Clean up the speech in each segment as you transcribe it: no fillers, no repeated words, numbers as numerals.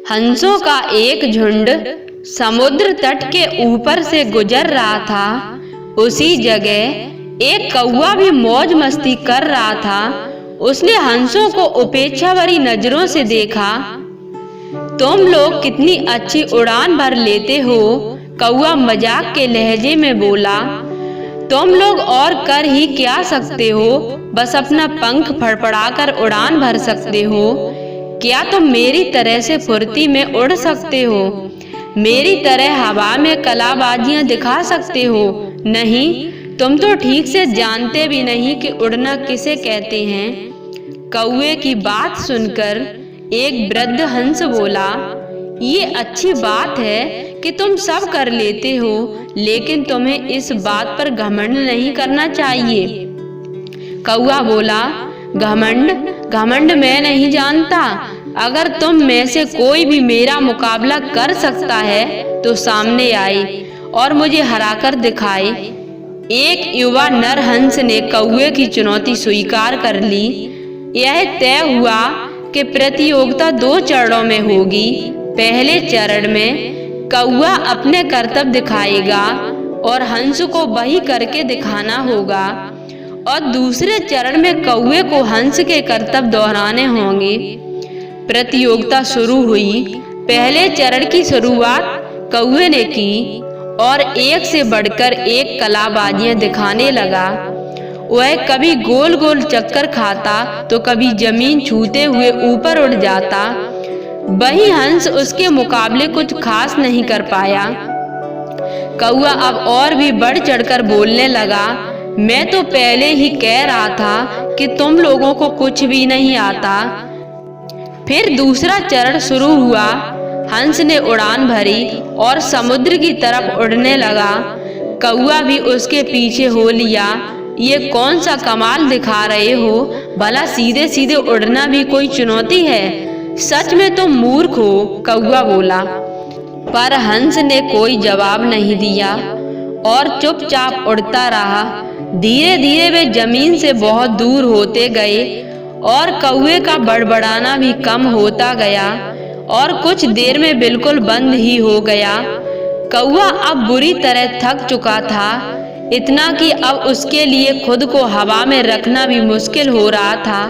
हंसों का एक झुंड समुद्र तट के ऊपर से गुजर रहा था। उसी जगह एक कौवा भी मौज मस्ती कर रहा था। उसने हंसों को उपेक्षा भरी नजरों से देखा। तुम लोग कितनी अच्छी उड़ान भर लेते हो, कौवा मजाक के लहजे में बोला। तुम लोग और कर ही क्या सकते हो, बस अपना पंख फड़फड़ाकर उड़ान भर सकते हो। क्या तुम मेरी तरह से फुर्ती में उड़ सकते हो? मेरी तरह हवा में कलाबाजियां दिखा सकते हो? नहीं, तुम तो ठीक से जानते भी नहीं कि उड़ना किसे कहते हैं। कौवे की बात सुनकर एक वृद्ध हंस बोला, ये अच्छी बात है कि तुम सब कर लेते हो, लेकिन तुम्हें इस बात पर घमंड नहीं करना चाहिए। कौवा बोला, घमंड मैं नहीं जानता। अगर तुम में से कोई भी मेरा मुकाबला कर सकता है तो सामने आए और मुझे हराकर दिखाए। एक युवा नर हंस ने कौवे की चुनौती स्वीकार कर ली। यह तय हुआ कि प्रतियोगिता 2 चरणों में होगी। पहले चरण में कौवा अपने करतब दिखाएगा और हंस को वही करके दिखाना होगा, और दूसरे चरण में कौवे को हंस के करतब दोहराने होंगे। प्रतियोगिता शुरू हुई। पहले चरण की शुरुआत कौवे ने की और एक से बढ़कर एक कलाबाजियां दिखाने लगा। वह कभी गोल गोल चक्कर खाता तो कभी जमीन छूते हुए ऊपर उड़ जाता। वही हंस उसके मुकाबले कुछ खास नहीं कर पाया। कौवा अब और भी बढ़ चढ़कर बोलने लगा, मैं तो पहले ही कह रहा था कि तुम लोगों को कुछ भी नहीं आता। फिर दूसरा चरण शुरू हुआ। हंस ने उड़ान भरी और समुद्र की तरफ उड़ने लगा। कौवा भी उसके पीछे हो लिया। ये कौन सा कमाल दिखा रहे हो? भला सीधे सीधे उड़ना भी कोई चुनौती है? सच में तुम मूर्ख हो, कौवा बोला। पर हंस ने कोई जवाब नहीं दिया और चुपचाप उड़ता रहा। धीरे धीरे वे जमीन से बहुत दूर होते गए और कौवे का बड़बड़ाना भी कम होता गया और कुछ देर में बिल्कुल बंद ही हो गया। कौवा अब बुरी तरह थक चुका था, इतना कि अब उसके लिए खुद को हवा में रखना भी मुश्किल हो रहा था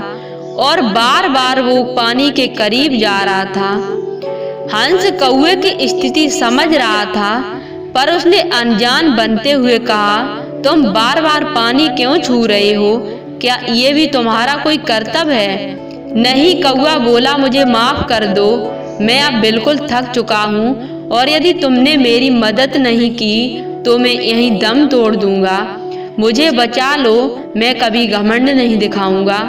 और बार बार वो पानी के करीब जा रहा था। हंस कौवे की स्थिति समझ रहा था, पर उसने अनजान बनते हुए कहा, तुम बार बार पानी क्यों छू रहे हो? क्या ये भी तुम्हारा कोई कर्तव्य है? नहीं, कौवा बोला, मुझे माफ कर दो। मैं अब बिल्कुल थक चुका हूँ और यदि तुमने मेरी मदद नहीं की तो मैं यहीं दम तोड़ दूंगा। मुझे बचा लो, मैं कभी घमंड नहीं दिखाऊंगा।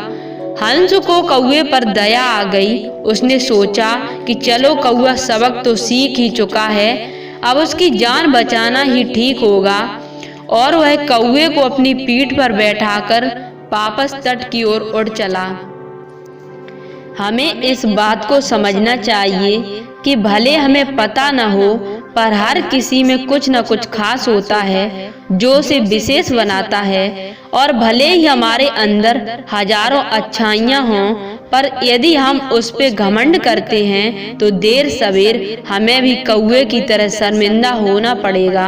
हंस को कौवे पर दया आ गई। उसने सोचा कि चलो, कौवा सबक तो सीख ही चुका है, अब उसकी जान बचाना ही ठीक होगा। और वह कौवे को अपनी पीठ पर बैठाकर वापस तट की ओर उड़ चला। हमें इस बात को समझना चाहिए कि भले हमें पता न हो, पर हर किसी में कुछ न कुछ खास होता है जो उसे विशेष बनाता है। और भले ही हमारे अंदर हजारों अच्छाइयाँ हों, पर यदि हम उस पे घमंड करते हैं तो देर सवेर हमें भी कौवे की तरह शर्मिंदा होना पड़ेगा।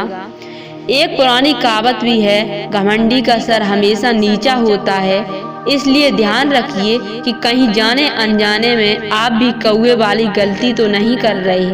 एक पुरानी कहावत भी है, घमंडी का सर हमेशा नीचा होता है। इसलिए ध्यान रखिए कि कहीं जाने अनजाने में आप भी कौवे वाली गलती तो नहीं कर रहे।